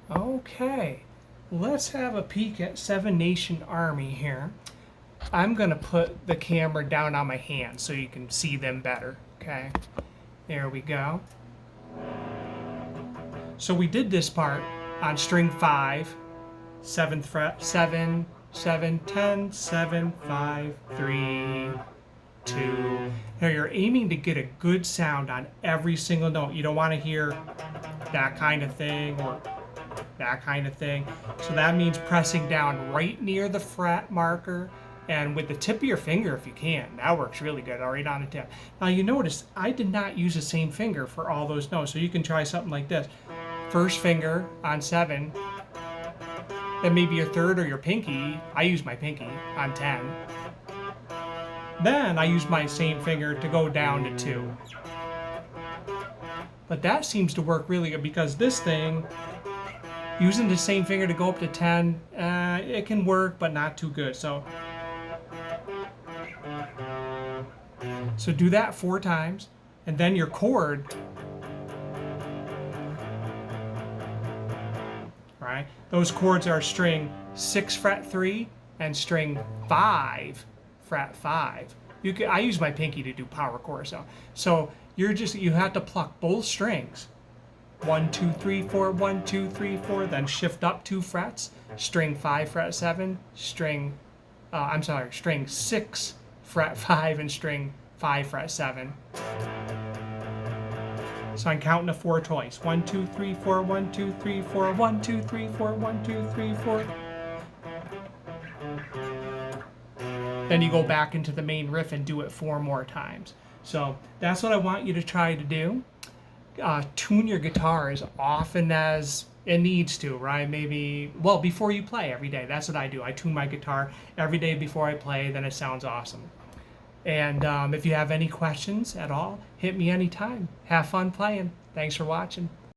Okay, let's have a peek at Seven Nation Army here. I'm going to put the camera down on my hand so you can see them better. Okay, there we go. So we did this part on string 5, 7th fret, 7, 7, 10, 7, 5, 3, 2. Now you're aiming to get a good sound on every single note. You don't want to hear that kind of thing or that kind of thing. So that means pressing down right near the fret marker and with the tip of your finger if you can. That works really good, right on the tip. Now you notice I did not use the same finger for all those notes, so you can try something like this. First finger on 7, then maybe your third or your pinky. I use my pinky on 10. Then I use my same finger to go down to 2. But that seems to work really good because this thing, using the same finger to go up to 10, it can work, but not too good. So do that 4 times, and then your chord, right? Those chords are string 6 fret 3 and string 5 fret 5. I use my pinky to do power chords. So you have to pluck both strings. 1, 2, 3, 4, 1, 2, 3, 4, then shift up 2 frets, string 5 fret 7, string 6 fret 5 and string 5 fret 7. So I'm counting to 4 twice. 1, 2, 3, 4, 1, 2, 3, 4, 1, 2, 3, 4, 1, 2, 3, 4. Then you go back into the main riff and do it 4 more times. So that's what I want you to try to do. Tune your guitar as often as it needs to, right? Maybe, well, before you play every day. That's what I do. I tune my guitar every day before I play, then it sounds awesome. And if you have any questions at all, hit me anytime. Have fun playing. Thanks for watching.